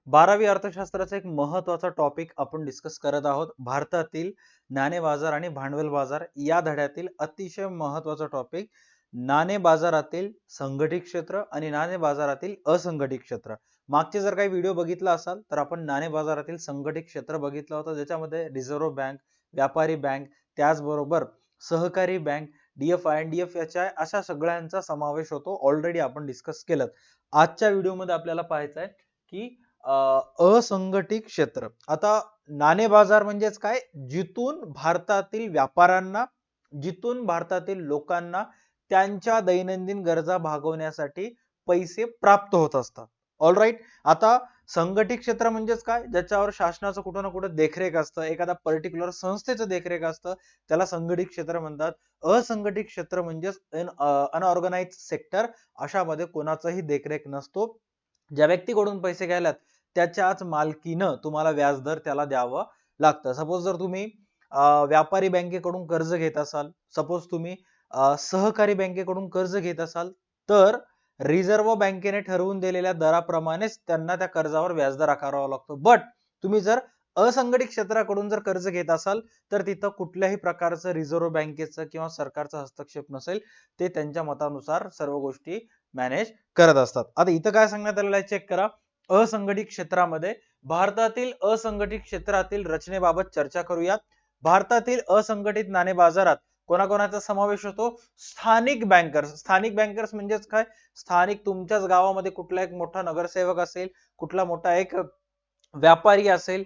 12वी अर्थशास्त्राचा एक महत्त्वाचा टॉपिक आपण डिस्कस करत आहोत. भारतातील नाणे बाजार आणि भांडवल बाजार या धड्यातील अतिशय महत्त्वाचा टॉपिक नाणे बाजारातील संघटित क्षेत्र आणि नाणे बाजारातील असंघटित क्षेत्र. मागचे जर काही व्हिडिओ बघितला असाल तर आपण नाणे बाजारातील संघटित क्षेत्र बघितलं होतं, ज्याच्यामध्ये रिझर्व्ह बँक, व्यापारी बँक, त्याचबरोबर सहकारी बँक, DFI आणि DFHI अशा सगळ्यांचा समावेश होतो. ऑलरेडी आपण डिस्कस केलं. आजच्या व्हिडिओमध्ये आपल्याला पाहायचं आहे की असंघटित क्षेत्र. आता नाणे बाजार म्हणजेच काय, जिथून भारतातील व्यापाऱ्यांना, जिथून भारतातील लोकांना त्यांच्या दैनंदिन गरजा भागवण्यासाठी पैसे प्राप्त होत असतात. All right. आता संघटित क्षेत्र म्हणजेच काय, ज्याच्यावर शासनाचं कुठं ना कुठं देखरेख असतं, एखाद्या पर्टिक्युलर संस्थेचं देखरेख असतं, त्याला संघटित क्षेत्र म्हणतात. असंघटित क्षेत्र म्हणजेच अनऑर्गनाइज्ड सेक्टर, अशामध्ये कोणाचाही देखरेख नसतो. ज्या व्यक्तीकडून पैसे घ्यायलात त्याच्याच मालकीनं तुम्हाला व्याजदर त्याला द्यावं लागतं. सपोज जर तुम्ही व्यापारी बँकेकडून कर्ज घेत असाल, सपोज तुम्ही सहकारी बँकेकडून कर्ज घेत असाल, तर रिझर्व्ह बँकेने ठरवून दिलेल्या दराप्रमाणेच त्यांना त्या कर्जावर व्याजदर आकारावा लागतो. बट तुम्ही जर असंघटित क्षेत्राकडून जर कर्ज घेत असाल तर तिथं कुठल्याही प्रकारचं रिझर्व्ह बँकेचं किंवा सरकारचा हस्तक्षेप नसेल. ते त्यांच्या मतानुसार सर्व गोष्टी मॅनेज करत असतात. आता इथं काय सांगण्यात आलेलं आहे चेक करा. असंघटित क्षेत्रामध्ये भारतातील असंघटित क्षेत्रातील रचनेबाबत चर्चा करूयात. भारतातील असंघटित नाणे बाजारात कोणाकोणाचा समावेश होतो? स्थानिक बँकर्स. स्थानिक बँकर्स म्हणजेच काय, स्थानिक तुमच्याच गावामध्ये कुठला एक मोठा नगरसेवक असेल, कुठला मोठा एक व्यापारी असेल,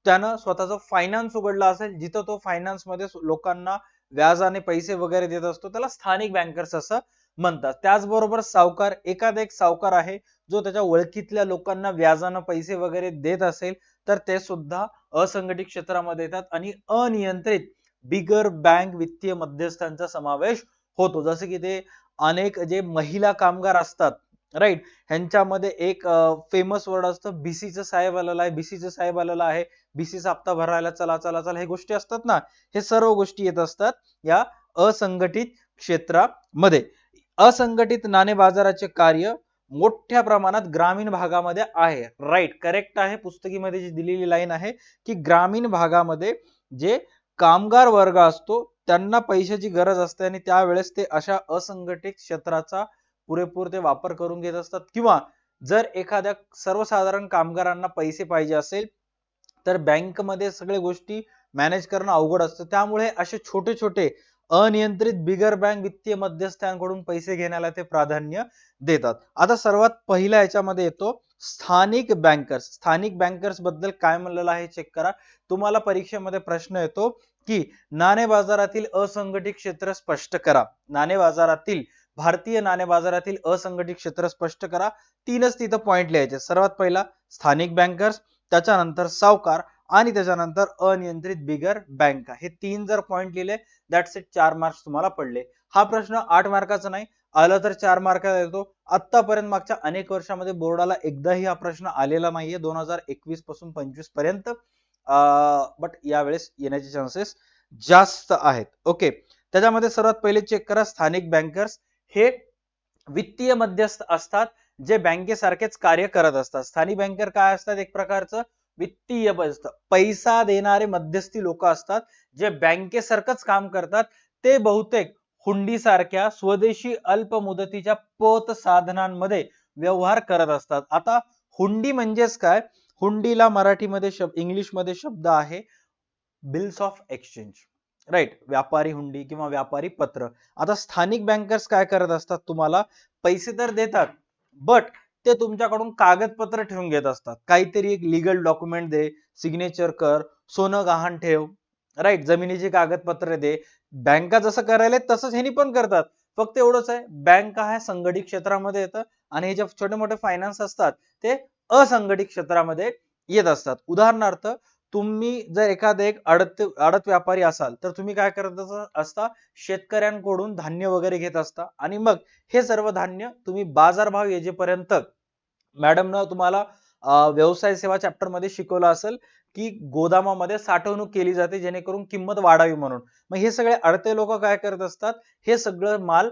त्यानं स्वतःचा फायनान्स उघडला असेल, जिथं तो फायनान्स मध्ये लोकांना व्याजाने पैसे वगैरे देत असतो, त्याला स्थानिक बँकर्स असं म्हणतात. त्याचबरोबर सावकार, एखादा एक सावकार आहे जो त्याच्या ओळखीतल्या लोकांना व्याजानं पैसे वगैरे देत असेल, तर ते सुद्धा असंघटित क्षेत्रामध्ये येतात. आणि अनियंत्रित बिगर बँक वित्तीय मध्यस्थांचा समावेश होतो. जसे की ते अनेक जे महिला कामगार असतात, राईट, ह्यांच्यामध्ये एक फेमस वर्ड असतं, बीसीचं साहेब आलेला आहे, बीसीचं साहेब आलेला आहे, बीसीचा हप्ता भरायला चला चला चला, हे गोष्टी असतात ना, हे सर्व गोष्टी येत असतात या असंघटित क्षेत्रामध्ये. असंघटित नाणे बाजाराचे कार्य मोठ्या प्रमाणात ग्रामीण भागामध्ये आहे. राईट, करेक्ट आहे. पुस्तकीमध्ये जी दिलेली लाईन आहे की ग्रामीण भागामध्ये जे कामगार वर्ग असतो त्यांना पैशाची गरज असते आणि त्यावेळेस ते अशा असंघटित क्षेत्राचा पुरेपूर ते वापर करून घेत असतात. किंवा जर एखाद्या सर्वसाधारण कामगारांना पैसे पाहिजे असेल तर बँकमध्ये सगळ्या गोष्टी मॅनेज करणं अवघड असतं, त्यामुळे असे छोटे छोटे अनियंत्रित बिगर बँक वित्तीय मध्यस्थांकडून पैसे घेण्याला ते प्राधान्य देतात. आता सर्वात पहिला याच्यामध्ये येतो स्थानिक बँकर्स. स्थानिक बँकर्स बद्दल काय म्हणलेलं आहे चेक करा. तुम्हाला परीक्षेमध्ये प्रश्न येतो की नाणे बाजारातील असंघटित क्षेत्र स्पष्ट करा. नाणे बाजारातील, भारतीय नाणे बाजारातील असंघटित क्षेत्र स्पष्ट करा. तीनच तिथं पॉइंट लिहायचे. सर्वात पहिला स्थानिक बँकर्स, त्याच्यानंतर सावकार आणि त्याच्यानंतर अनियंत्रित बिगर बँका. हे तीन जर पॉइंट लिहिले, दॅट्स इट, 4 मार्क्स तुम्हाला पडले. हा प्रश्न 8 मार्काचा नाही, आला तर 4 मार्काचा येतो. आतापर्यंत मागच्या अनेक वर्षामध्ये बोर्डाला एकदाही हा प्रश्न आलेला नाहीये, 2021 पासून 25 पर्यंत. बट यावेळेस येण्याचे चान्सेस जास्त आहेत. ओके, त्याच्यामध्ये सर्वात पहिले चेक करा, स्थानिक बँकर्स हे वित्तीय मध्यस्थ असतात जे बँकेसारखेच कार्य करत असतात. स्थानिक बँकर काय असतात? एक प्रकारचं वित्तीय मध्यस्थ, पैसा देणारे मध्यस्थी लोक असतात जे बँकेसारखंच काम करतात. ते बहुतेक हुंडी सारख्या स्वदेशी अल्प मुदतीच्या पत साधनांमध्ये व्यवहार करत असतात. आता हुंडी म्हणजेच काय? हुंडीला मराठीमध्ये इंग्लिशमध्ये शब्द आहे बिल्स ऑफ एक्सचेंज. राईट, व्यापारी हुंडी किंवा व्यापारी पत्र. आता स्थानिक बँकर्स काय करत असतात? तुम्हाला पैसे तर देतात, बट ते तुमच्याकडून कागदपत्र ठेवून घेत असतात. काहीतरी एक लीगल डॉक्युमेंट दे, सिग्नेचर कर, सोनं गहाण ठेव, राईट, जमिनीची कागदपत्र दे. बँका जसं करायला तसंच ह्यांनी पण करतात. फक्त एवढंच आहे, बँक हा संघटित क्षेत्रामध्ये येतं आणि हे जे छोटे मोठे फायनान्स असतात ते असंघटित क्षेत्रामध्ये येत असतात. उदाहरणार्थ, तुम्ही जर एखादा एक आडत व्यापारी असाल तर तुम्ही काय करत असता? शेतकऱ्यांकडून धान्य वगैरे घेत असता आणि मग हे सर्व धान्य तुम्ही बाजारभाव येजेपर्यंत, मॅडमनं तुम्हाला व्यवसाय सेवा चॅप्टर मध्ये शिकवलं असेल की गोदामामध्ये साठवणूक केली जाते जेणेकरून किंमत वाढावी म्हणून. मग हे सगळे अडते लोक काय करत असतात? हे सगळं माल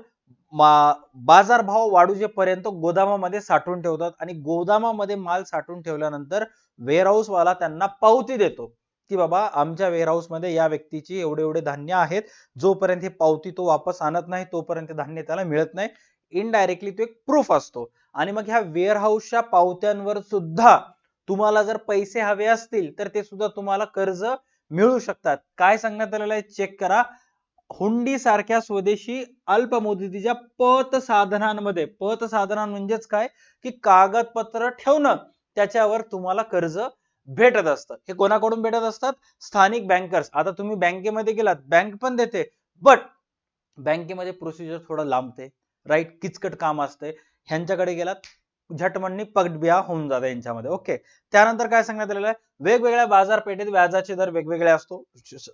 बाजारभाव वाढूजेपर्यंत गोदामामध्ये साठवून ठेवतात आणि गोदामामध्ये माल साठवून ठेवल्यानंतर वेअरहाऊस वाला त्यांना पावती देतो की बाबा आमच्या वेअरहाऊस मध्ये या व्यक्तीची एवढे एवढे धान्य आहेत, जोपर्यंत ही पावती तो वापस आणत नाही तोपर्यंत धान्य त्याला मिळत नाही. इनडायरेक्टली तो एक प्रूफ असतो. आणि मग ह्या वेअरहाऊसच्या पावत्यांवर सुद्धा तुम्हाला जर पैसे हवे असतील तर ते सुद्धा तुम्हाला कर्ज मिळू शकतात. काय सांगण्यात आलेलं आहे चेक करा. हुंडी सारख्या स्वदेशी अल्प मुदतीच्या पतसाधनांमध्ये, पतसाधना म्हणजेच काय की कागदपत्र ठेवणं, त्याच्यावर तुम्हाला कर्ज भेटत असतं. हे कोणाकडून भेटत असतात? स्थानिक बँकर्स. आता तुम्ही बँकेमध्ये गेलात, बँक पण देते, बट बँकेमध्ये प्रोसिजर थोडं लांबते, राईट, किचकट काम असते. ह्यांच्याकडे गेलात झटमणनी पगडबिया होऊन जाते यांच्यामध्ये. ओके, त्यानंतर काय सांगण्यात आलेलं आहे, वेगवेगळ्या बाजारपेठेत व्याजाचे दर वेगवेगळे असतो.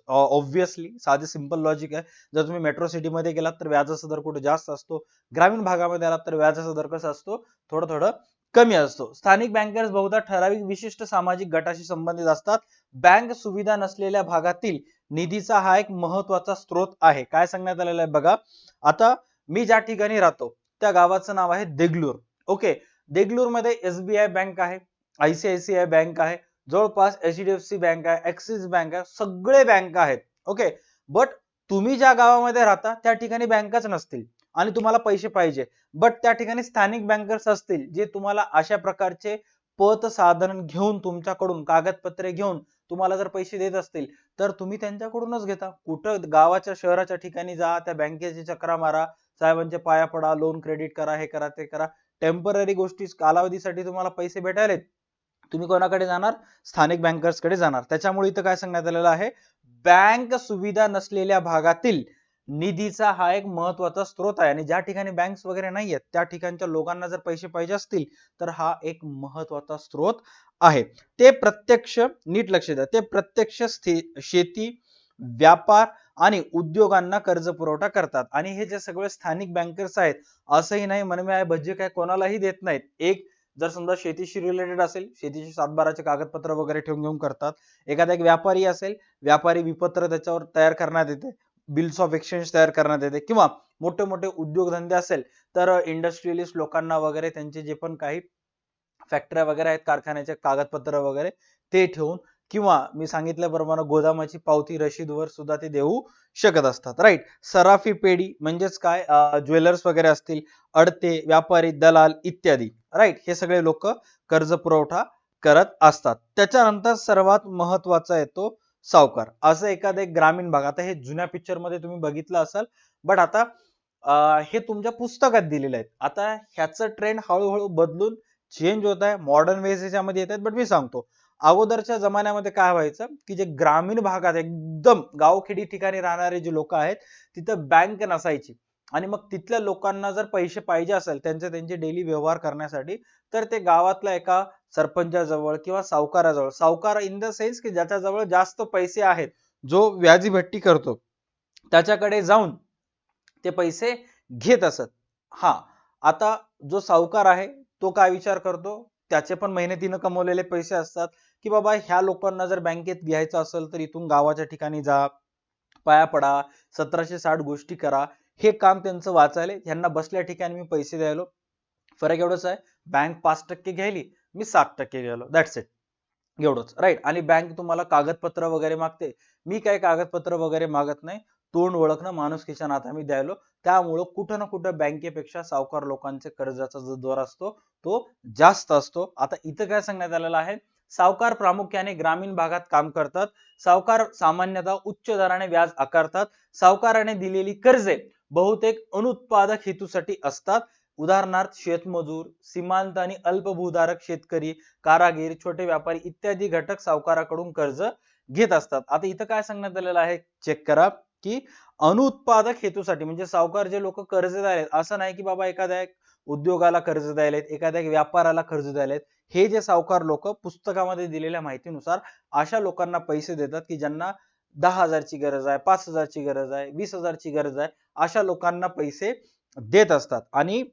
ऑब्व्हियसली साधे सिंपल लॉजिक आहे. जर तुम्ही मेट्रो सिटी मध्ये गेलात तर व्याजाचा दर कुठे जास्त असतो, ग्रामीण भागामध्ये आलात तर व्याजाचा दर कसा असतो, थोडं थोडं कमी असतो. स्थानिक बँकर्स बहुधा ठराविक विशिष्ट सामाजिक गटाशी संबंधित असतात. बँक सुविधा नसलेल्या भागातील निधीचा हा एक महत्वाचा स्रोत आहे. काय सांगण्यात आलेलं आहे बघा. आता मी ज्या ठिकाणी राहतो त्या गावाचं नाव आहे देगलूर. ओके, देगलूर मध्ये एसबीआय बँक आहे, आयसीआयसीआय बँक आहे, जवळपास एचडीएफसी बँक आहे, ऍक्सिस बँक आहे, सगळे बँक आहेत. ओके, बट तुम्ही ज्या गावामध्ये राहता त्या ठिकाणी बँकच नसतील आणि तुम्हाला पैसे पाहिजे, बट त्या ठिकाणी स्थानिक बँकर्स असतील जे तुम्हाला अशा प्रकारचे पतसाधन घेऊन, तुमच्याकडून कागदपत्रे घेऊन तुम्हाला जर पैसे देत असतील तर तुम्ही त्यांच्याकडूनच घेता. कुठं गावाच्या शहराच्या ठिकाणी जा, त्या बँकेची चक्रा मारा, साहेबांच्या पाया पडा, लोन क्रेडिट करा, हे करा ते करा. टेम्पररी गोष्टी कालावधीसाठी तुम्हाला पैसे भेटायलेत, तुम्ही कोणाकडे जाणार? स्थानिक बँकर्स कडे जाणार. त्याच्यामुळे इथं काय सांगण्यात आलेलं आहे, बँक सुविधा नसलेल्या भागातील निधीचा हा एक महत्वाचा स्रोत आहे. आणि ज्या ठिकाणी बँक्स वगैरे नाहीयेत त्या ठिकाणच्या लोकांना जर पैसे पाहिजे असतील तर हा एक महत्वाचा स्रोत आहे. ते प्रत्यक्ष, नीट लक्ष द्या, ते प्रत्यक्ष शेती, व्यापार आणि उद्योगांना कर्ज पुरवठा करतात. आणि हे जे सगळे स्थानिक बँकर्स आहेत, असंही नाही मनमे आहे भज्जे काय कोणालाही देत नाहीत. एक जर समजा शेतीशी रिलेटेड असेल, शेतीची सातबाराचे कागदपत्र वगैरे ठेवून घेऊन करतात. एखादा एक व्यापारी असेल, व्यापारी विपत्र त्याच्यावर तयार करण्यात येते, बिल्स ऑफ एक्सचेंज तयार करण्यात येते. किंवा मोठे मोठे उद्योगधंदे असेल तर इंडस्ट्रियलिस्ट लोकांना वगैरे त्यांचे जे पण काही फॅक्टऱ्या वगैरे आहेत, कारखान्याचे कागदपत्र वगैरे ते ठेवून, किंवा मी सांगितल्याप्रमाणे गोदामाची पावती रशीदवर सुद्धा ते देऊ शकत असतात. राईट. सराफी पेढी म्हणजेच काय, ज्वेलर्स वगैरे असतील, अडते, व्यापारी, दलाल इत्यादी. राईट, हे सगळे लोक कर्ज पुरवठा करत असतात. त्याच्यानंतर सर्वात महत्वाचा येतो सावकार. असं एखादं एक ग्रामीण भाग, आता हे जुन्या पिक्चर मध्ये तुम्ही बघितलं असाल, बट आता हे तुमच्या पुस्तकात दिलेले आहेत. आता ह्याचं ट्रेंड हळूहळू बदलून चेंज होत आहे, मॉडर्न वेज याच्यामध्ये येत आहेत. बट मी सांगतो, अगोदरच्या जमान्यामध्ये काय व्हायचं की जे ग्रामीण भागात एकदम गावखेडी ठिकाणी राहणारे जे लोक आहेत तिथं बँक नसायची, आणि मग तिथल्या लोकांना जर पैसे पाहिजे असेल त्यांचे डेली व्यवहार करण्यासाठी, तर ते गावातल्या एका सरपंचाजवळ किंवा सावकाराजवळ, सावकार इन द सेन्स की ज्याच्याजवळ जास्त पैसे आहेत, जो व्याजी भट्टी करतो, त्याच्याकडे जाऊन ते पैसे घेत असत. हा, आता जो सावकार आहे तो काय विचार करतो, त्याचे पण मेहनतीने कमवलेले पैसे असतात की बाबा ह्या लोकांना जर बँकेत घ्यायचं असेल तर इथून गावाच्या ठिकाणी जा, पाया पडा, 1760 गोष्टी करा. हे काम त्यांचं वाचायला, ह्यांना बसल्या ठिकाणी मी पैसे द्यायलो. फरक एवढंच आहे, बँक 5% घ्यायली, मी 7% घ्यायलो, दॅट्स इट, एवढंच. राईट. आणि बँक तुम्हाला कागदपत्र वगैरे मागते, मी काही कागदपत्र वगैरे मागत नाही, तोंड ओळखणं माणुसकीच्या नात्याने मी द्यायलो. त्यामुळं कुठं ना कुठं बँकेपेक्षा सावकार लोकांचे कर्जाचा जो दर असतो तो जास्त असतो. आता इथं काय सांगण्यात आलेलं आहे, सावकार प्रामुख्याने ग्रामीण भागात काम करतात. सावकार सामान्यतः उच्च दराने व्याज आकारतात. सावकाराने दिलेली कर्जे बहुतेक अनुत्पादक हेतूसाठी असतात. उदाहरणार्थ शेतमजूर, सीमांत आणि अल्पभूधारक शेतकरी, कारागीर, छोटे व्यापारी इत्यादी घटक सावकाराकडून कर्ज घेत असतात. आता इथं काय सांगण्यात आलेलं आहे, चेक करा, की अनुत्पादक हेतूसाठी, म्हणजे सावकार जे लोक कर्ज द्यायलेत, असं नाही की बाबा एखाद्या एक उद्योगाला कर्ज द्यायलेत, एखाद्या एक व्यापाराला कर्ज द्यायलेत. हे जे सावकार लोक पुस्तकामध्ये दिलेल्या माहितीनुसार अशा लोकांना पैसे देतात की ज्यांना 10,000ची गरज आहे, 5,000ची गरज आहे, 20,000ची गरज आहे, अशा लोकांना पैसे देत असतात. आणि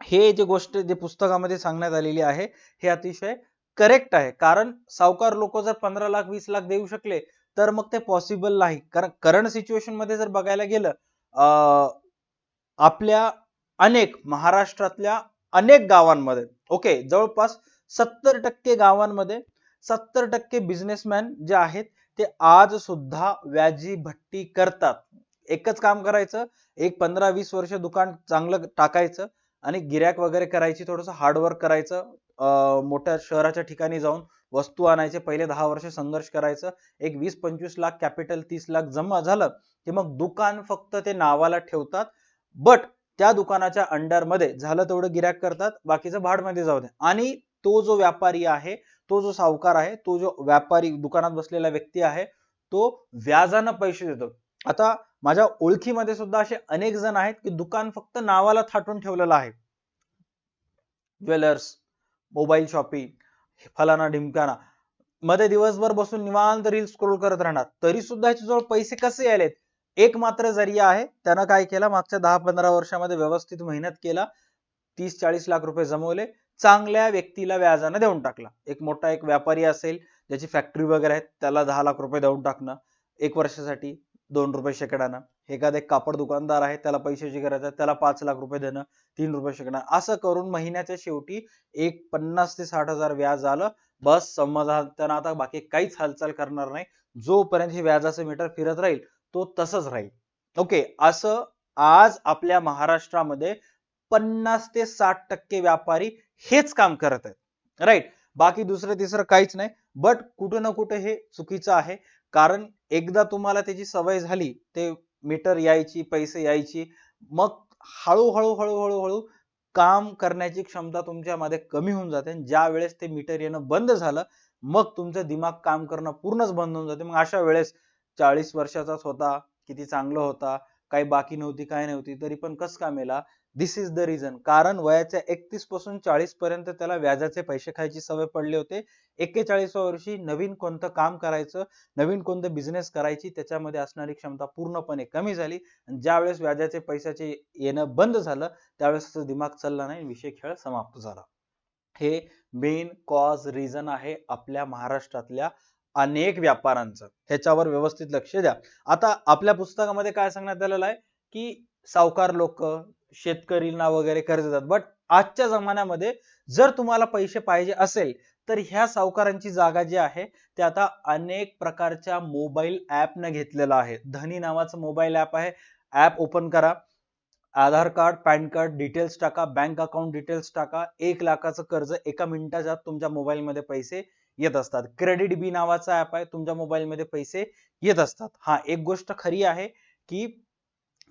हे जे गोष्ट जे पुस्तकामध्ये सांगण्यात आलेली आहे हे अतिशय करेक्ट आहे. कारण सावकार लोक जर 15 लाख 20 लाख देऊ शकले तर मग ते पॉसिबल नाही. कारण करंट सिच्युएशन मध्ये जर बघायला गेलं, आपल्या अनेक महाराष्ट्रातल्या अनेक गावांमध्ये ओके जवळपास 70% गावांमध्ये 70% बिझनेसमॅन जे आहेत ते आज सुद्धा व्याजी भट्टी करतात. एकच काम करायचं, एक 15-20 वर्ष दुकान चांगलं टाकायचं आणि गिऱ्हाईक वगैरे करायची, थोडंसं हार्डवर्क करायचं, मोठ्या शहराच्या ठिकाणी जाऊन वस्तू आणायचे, पहिले 10 वर्ष संघर्ष करायचं, एक 20-25 लाख कॅपिटल 30 लाख जमा झालं की मग दुकान फक्त ते नावाला ठेवतात. बट त्या दुकानाच्या अंडर मध्ये झालं तेवढं गिऱ्हाईक करतात, बाकीचं भाडमध्ये जाऊ द्या. आणि तो जो व्यापारी आहे, तो जो सावकार आहे, तो जो व्यापारी दुकानात बसलेला व्यक्ती आहे, तो व्याजानं पैसे देतो. आता माझ्या ओळखीमध्ये सुद्धा असे अनेक जण आहेत की दुकान फक्त नावाला थाटून ठेवलेलं आहे. ज्वेलर्स, मोबाईल शॉपिंग, फलाना ढिमकाना, मध्ये दिवसभर बसून निवांत रील स्क्रोल करत राहणार, तरी सुद्धा ह्याच्याजवळ पैसे कसे आलेत? एक मात्र जरिया आहे, त्यानं काय केलं मागच्या 10-15 वर्षामध्ये व्यवस्थित मेहनत केला, 30-40 लाख रुपये जमवले, चांगल्या व्यक्तीला व्याजाने देऊन टाकला. एक मोठा एक व्यापारी असेल, ज्याची फॅक्टरी वगैरे आहे, त्याला 10 लाख रुपये देऊन टाकणं 1 वर्षासाठी, 2 रुपये शेकडानं. एखादा एक कापड दुकानदार आहे, त्याला पैशाची गरज आहे, त्याला 5 लाख रुपये देणं, 3 रुपये शेकडानं. असं करून महिन्याच्या शेवटी एक 50 ते 60 हजार व्याज आलं. बस समजा त्यांना आता बाकी काहीच हालचाल करणार नाही. जोपर्यंत हे व्याजाचं मीटर फिरत राहील तो तसंच राहील. ओके, असं आज आपल्या महाराष्ट्रामध्ये 50 ते 60% व्यापारी हेच काम करत आहेत. राईट, बाकी दुसरं तिसरं काहीच नाही. बट कुठं ना कुठं हे चुकीचं आहे, कारण एकदा तुम्हाला त्याची सवय झाली, ते मीटर यायची, पैसे यायची, मग हळूहळू हळूहळू हळू काम करण्याची क्षमता तुमच्यामध्ये कमी होऊन जाते. ज्या वेळेस ते मीटर येणं बंद झालं, मग तुमचं दिमाग काम करणं पूर्णच बंद होऊन जाते. मग अशा वेळेस 40 वर्षाचाच होता, किती चांगलं होता, काही बाकी नव्हती, काय नव्हती, तरी पण कस का मेला? दिस इज द रिझन. कारण वयाच्या 31 पासून 40 पर्यंत त्याला व्याजाचे पैसे खायची सवय पडली होते. 41व्या वर्षी नवीन कोणतं काम करायचं, नवीन कोणतं बिझनेस करायची, त्याच्यामध्ये असणारी क्षमता पूर्णपणे कमी झाली. आणि ज्या वेळेस व्याजाचे पैशाचे येणं बंद झालं, त्यावेळेस दिमाग चालला नाही, विषय खेळ समाप्त झाला. हे मेन कॉज रिझन आहे आपल्या महाराष्ट्रातल्या अनेक व्यापाऱ्यांचं. ह्याच्यावर व्यवस्थित लक्ष द्या. आता आपल्या पुस्तकामध्ये काय सांगण्यात आलेलं आहे की सावकार लोक शेतकरींना वगैरे कर्ज देतात, बट आजच्या जमान्यामध्ये जर तुम्हाला पैसे पाहिजे असेल तर ह्या सावकारांची जागा जी आहे ते आता अनेक प्रकारच्या मोबाईल ऍप न घेतलेलं आहे. धनी नावाचं मोबाईल ऍप आहे, ऍप ओपन करा, आधार कार्ड, पॅन कार्ड डिटेल्स टाका, बँक अकाउंट डिटेल्स टाका, 1 लाखाचं कर्ज एका मिनिटाच्या आत तुमच्या मोबाईल मध्ये पैसे येत असतात. क्रेडिट बी नावाचा ऍप आहे, तुमच्या मोबाईल मध्ये पैसे येत असतात. हा, एक गोष्ट खरी आहे की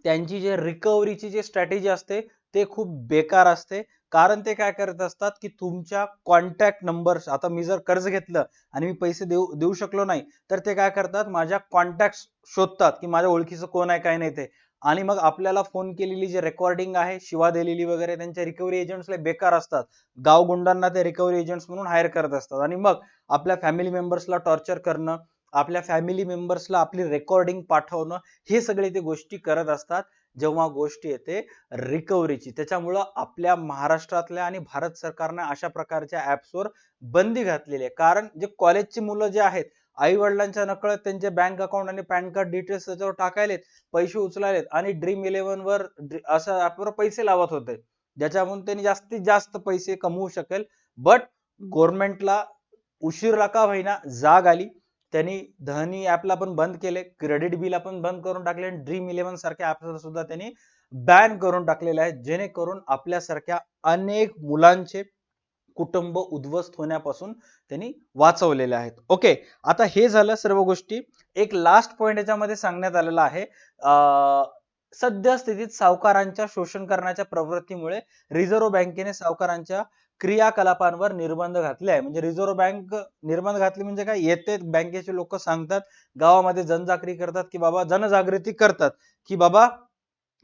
त्यांची जे रिकव्हरीची जी स्ट्रॅटेजी असते ते खूप बेकार असते. कारण ते काय करत असतात की तुमच्या कॉन्टॅक्ट नंबर, आता मी जर कर्ज घेतलं आणि मी पैसे देऊ शकलो नाही, तर ते काय करतात, माझ्या कॉन्टॅक्ट शोधतात की माझ्या ओळखीचं कोण आहे काय नाही ते, आणि मग आपल्याला फोन केलेली जी रेकॉर्डिंग आहे, शिवा दिलेली वगैरे, त्यांच्या रिकव्हरी एजंट्सला बेकार असतात. गावगुंडांना ते रिकव्हरी एजंट्स म्हणून हायर करत असतात आणि मग आपल्या फॅमिली मेंबर्सला टॉर्चर करणं, आपल्या फॅमिली मेंबर्सला आपली रेकॉर्डिंग पाठवणं, हे सगळे ते गोष्टी करत असतात जेव्हा गोष्ट येते रिकव्हरीची. त्याच्यामुळं आपल्या महाराष्ट्रातल्या आणि भारत सरकारने अशा प्रकारच्या ऍप्सवर बंदी घातलेली आहे. कारण जे कॉलेजची मुलं जे आहेत, आई वडिलांच्या नकळत त्यांचे बँक अकाउंट आणि पॅन कार्ड डिटेल्स त्याच्यावर टाकायलेत, पैसे उचलायलेत आणि ड्रीम 11 वर अशा ऍपवर पैसे लावत होते, ज्याच्यामधून त्यांनी जास्तीत जास्त पैसे कमवू शकेल. बट गव्हर्नमेंटला उशीर का होईना जाग आली, त्यांनी धनी ऍपला पण बंद केले, क्रेडिट बिल पण बंद करून टाकले आणि ड्रीम 11 सारख्या ऍपला सुद्धा त्यांनी बॅन करून टाकलेले आहे, जेणेकरून आपल्यासारख्या अनेक मुलांचे कुटुंब उद्ध्वस्त होण्यापासून त्यांनी वाचवलेले आहेत. ओके, आता हे झालं सर्व गोष्टी. एक लास्ट पॉइंट याच्यामध्ये सांगण्यात आलेला आहे, सद्यस्थितीत सावकारांच्या शोषण करण्याच्या प्रवृत्तीमुळे रिझर्व्ह बँकेने सावकारांच्या क्रियाकलापांवर निर्बंध घातले आहे. म्हणजे रिझर्व्ह बँक निर्बंध घातले म्हणजे काय, येते बँकेचे लोक सांगतात, गावामध्ये जनजागृती करतात की बाबा, जनजागृती करतात की बाबा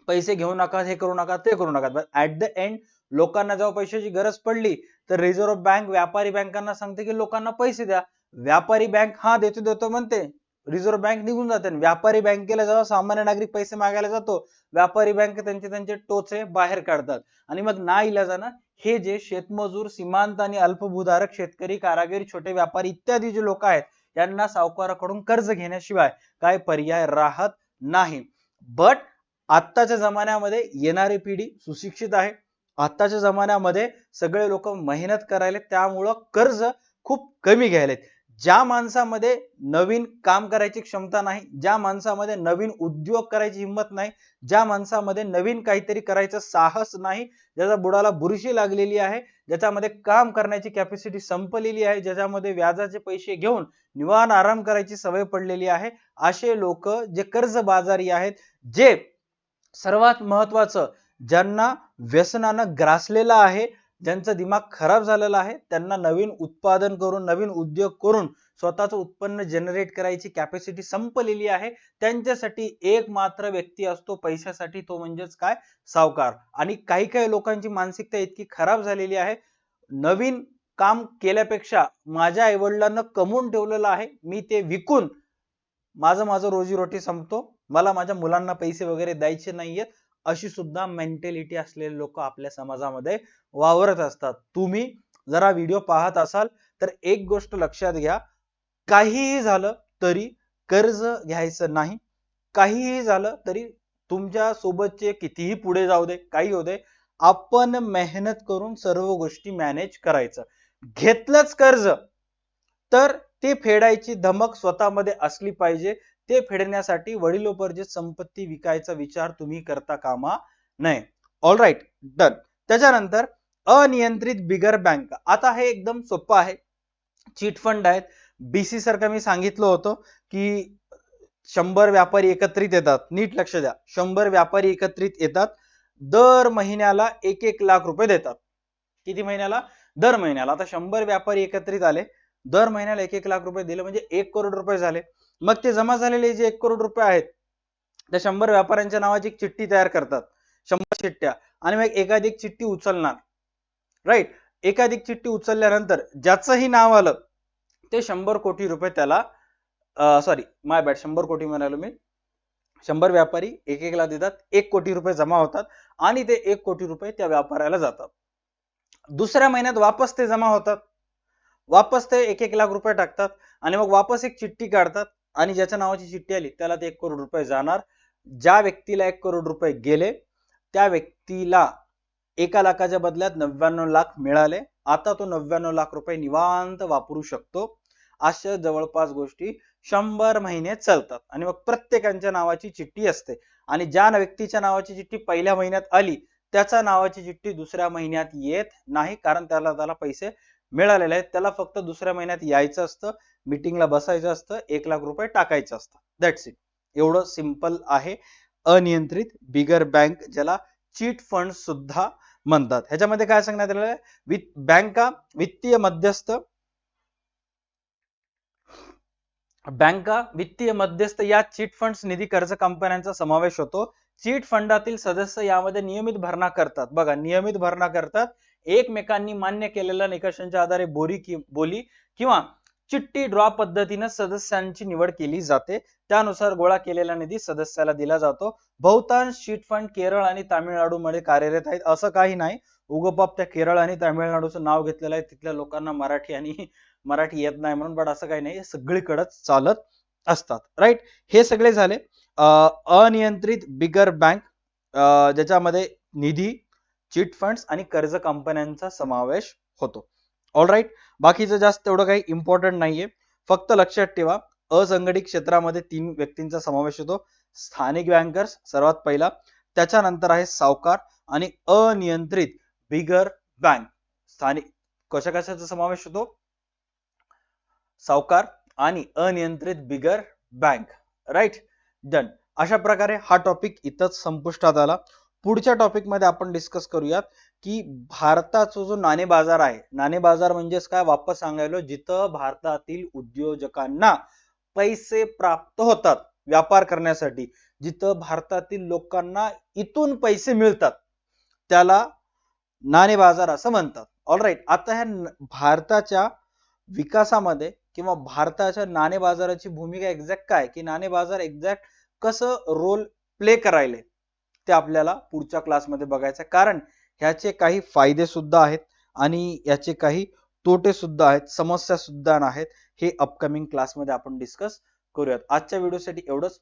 पैसे घेऊ नका, हे करू नका, ते करू नका. बट ऍट द एंड लोकांना जेव्हा पैशाची गरज पडली तर रिझर्व्ह बँक व्यापारी बँकांना सांगते की लोकांना पैसे द्या. व्यापारी बँक हा देतो देतो म्हणते, रिझर्व्ह बँक निघून जाते. व्यापारी बँकेला जेव्हा सामान्य नागरिक पैसे मागायला जातो, व्यापारी बँक त्यांचे त्यांचे टोचे बाहेर काढतात. आणि मग नाईलाजानं हे जे शेतमजूर, सीमांत आणि अल्पभूधारक शेतकरी, कारागीर, छोटे व्यापारी इत्यादी जे लोक आहेत, यांना सावकाराकडून कर्ज घेण्याशिवाय काय पर्याय राहत नाही. बट आत्ताच्या जमान्यामध्ये येणारी पिढी सुशिक्षित आहे. आत्ताच्या जमान्यामध्ये सगळे लोक मेहनत करायले, त्यामुळं कर्ज खूप कमी घ्यायलेत. ज्या माणसामध्ये नवीन काम करायची क्षमता नाही, ज्या माणसामध्ये नवीन उद्योग करायची हिंमत नाही, ज्या माणसामध्ये नवीन काहीतरी करायचं साहस नाही, ज्याचा बुडाला बुरशी लागलेली आहे, ज्याच्यामध्ये काम करण्याची कॅपॅसिटी संपलेली आहे, ज्याच्यामध्ये व्याजाचे पैसे घेऊन निवांत आराम करायची सवय पडलेली आहे, असे लोक जे कर्जबाजारी आहेत, जे सर्वात महत्वाचं ज्यांना व्यसनानं ग्रासलेलं आहे, ज्यांचा दिमाग खराब झालेला आहे, त्यांना नवीन उत्पादन करून नवीन उद्योग करून स्वतःचं उत्पन्न जनरेट करायची कॅपॅसिटी संपलेली आहे, त्यांच्यासाठी एक मात्र व्यक्ती असतो पैशासाठी, तो म्हणजेच काय, सावकार. आणि काही काही लोकांची मानसिकता इतकी खराब झालेली आहे, नवीन काम केल्यापेक्षा माझ्या आईवडिलांना कमवून ठेवलेलं आहे, मी ते विकून माझं रोजीरोटी संपतो, मला माझ्या मुलांना पैसे वगैरे द्यायचे नाहीयेत, अशी सुद्धा मेंटॅलिटी असलेले लोक आपल्या समाजामध्ये वावरत असतात. तुम्ही जरा व्हिडिओ पाहत असाल तर एक गोष्ट लक्षात घ्या, काहीही झालं तरी कर्ज घ्यायचं नाही. काहीही झालं तरी तुमच्या सोबतचे कितीही पुढे जाऊ दे, काही होऊ दे, आपण मेहनत करून सर्व गोष्टी मॅनेज करायचं. घेतलंच कर्ज तर ते फेडायची धमक स्वतःमध्ये असली पाहिजे. ते फेडण्यासाठी वडिलोपार्जित संपत्ती विकायचा विचार तुम्ही करता कामा नये. All right, done. त्याच्यानंतर अनियंत्रित बिगर बँक. आता हे एकदम सोपं आहे. चिट फंड आहेत. बीसी सारखं मी सांगितलं होतं की 100 व्यापारी एकत्रित येतात. नीट लक्ष द्या, 100 व्यापारी एकत्रित येतात, दर महिन्याला 1-1 लाख रुपये देतात. किती महिन्याला? दर महिन्याला. आता 100 व्यापारी एकत्रित आले, दर महिन्याला 1-1 लाख रुपये दिले म्हणजे 1 करोड रुपये झाले. मग ते जमा झालेले जे 1 करोड रुपये आहेत, त्या 100 व्यापाऱ्यांच्या नावाची एक चिठ्ठी तयार करतात, 100 चिठ्ठ्या, आणि मग एकाधिक चिठ्ठी उचलणार. राईट. एकाधिक चिठ्ठी उचलल्यानंतर ज्याचंही नाव आलं ते 100 कोटी रुपये त्याला, सॉरी माय बॅड, 100 कोटी म्हणालो मी, 100 व्यापारी 1-1 लाख देतात, 1 कोटी रुपये जमा होतात आणि ते 1 कोटी रुपये त्या व्यापाऱ्याला जातात. दुसऱ्या महिन्यात वापस ते जमा होतात, वापस ते 1-1 लाख रुपये टाकतात आणि मग वापस एक चिठ्ठी काढतात आणि ज्याच्या नावाची चिठ्ठी आली त्याला ते 1 करोड रुपये जाणार. ज्या व्यक्तीला 1 करोड रुपये गेले त्या व्यक्तीला 1 लाखाच्या बदल्यात 99 लाख मिळाले. आता तो 99 लाख रुपये निवांत वापरू शकतो. अशा जवळपास गोष्टी 100 महिने चालतात आणि मग प्रत्येकाच्या नावाची चिठ्ठी असते आणि ज्या व्यक्तीच्या नावाची चिठ्ठी पहिल्या महिन्यात आली त्याच्या नावाची चिठ्ठी दुसऱ्या महिन्यात येत नाही, कारण त्याला पैसे मिळालेले आहेत. त्याला फक्त दुसऱ्या महिन्यात यायचं असतं, मीटिंगला बसायचं असतं, 1 लाख रुपये टाकायचं असतं. That's it. एवढं सिंपल आहे अनियंत्रित बिगर बँक, ज्याला चीट फंड सुद्धा म्हणतात. ह्याच्यामध्ये काय सांगण्यात आलेलं आहे, बँका वित्तीय मध्यस्थ, बँका वित्तीय मध्यस्थ या चिट फंड्स निधी कर्ज कंपन्यांचा समावेश होतो. चिट फंडातील सदस्य यामध्ये नियमित भरणा करतात. बघा, नियमित भरणा करतात, एकमेकांनी मान्य केलेल्या निकषांच्या आधारे बोली किंवा चिठ्ठी ड्रॉ पद्धतीने सदस्यांची निवड केली जाते. त्यानुसार गोळा केलेला निधी सदस्याला दिला जातो. बहुतांश चिट फंड केरळ आणि तामिळनाडूमध्ये कार्यरत आहेत. असं काही नाही उगोपाप त्या केरळ आणि तामिळनाडूचं नाव घेतलेलं आहे, तिथल्या लोकांना मराठी येत नाही म्हणून, बट असं काही नाही, सगळीकडेच चालत असतात. राईट. हे सगळे झाले अनियंत्रित बिगर बँक, ज्याच्यामध्ये निधी, चिट फंड्स आणि कर्ज कंपन्यांचा समावेश होतो. All right. बाकीचं जास्त एवढं काही इम्पॉर्टंट नाहीये. फक्त लक्षात ठेवा, असंघटित क्षेत्रामध्ये 3 व्यक्तींचा समावेश होतो. स्थानिक बँकर्स सर्वात पहिला, त्याच्यानंतर आहे सावकार आणि अनियंत्रित बिगर बँक. स्थानिक कशाचा समावेश होतो? सावकार आणि अनियंत्रित बिगर बँक. Right, done. अशा प्रकारे हा टॉपिक इथंच संपुष्टात आला. पुढच्या टॉपिक मध्ये आपण डिस्कस करूयात की भारताचा जो नाणे बाजार आहे, नाणे बाजार म्हणजेच काय, वापस सांगायलो, जिथं भारतातील उद्योजकांना पैसे प्राप्त होतात व्यापार करण्यासाठी, जिथं भारतातील लोकांना इथून पैसे मिळतात, त्याला नाणे बाजार असं म्हणतात. All right. आता ह्या भारताच्या विकासामध्ये किंवा भारताच्या नाणे बाजाराची भूमिका एक्झॅक्ट काय, की नाणे बाजार एक्झॅक्ट कसं रोल प्ले करायले, ते आपल्याला पुढच्या क्लासमध्ये बघायचं आहे. कारण ह्याचे काही फायदे सुद्धा आहेत आणि याचे काही तोटे सुद्धा आहेत, समस्या सुद्धा आहेत. हे अपकमिंग क्लासमध्ये आपण डिस्कस करूयात. आजच्या व्हिडिओसाठी एवढंच.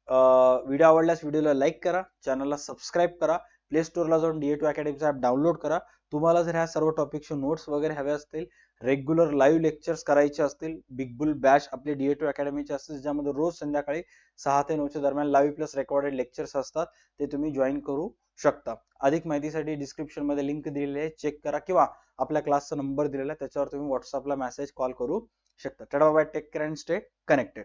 व्हिडिओ आवडल्यास व्हिडिओला लाईक करा, चॅनलला सबस्क्राईब करा, प्ले स्टोअरला जाऊन DA2 अकॅडमीचा ॲप डाउनलोड करा. तुम्हाला जर ह्या सर्व टॉपिकचे नोट्स वगैरे हवे असतील, रेग्युलर लाईव्ह लेक्चर्स करायचे असतील, बिग बुल बॅच आपले DA2 अकॅडमीचे असतील, ज्यामध्ये रोज संध्याकाळी 6 ते 9 च्या दरम्यान लाईव्ह प्लस रेकॉर्डेड लेक्चर्स असतात, ते तुम्ही जॉईन करू शकता. अधिक माहितीसाठी डिस्क्रिप्शन मध्ये लिंक दिलेली आहे, चेक करा, किंवा आपल्या क्लासचा नंबर दिलेला आहे त्याच्यावर तुम्ही व्हॉट्सअपला मेसेज कॉल करू शकता. Tata bye, take care and stay connected.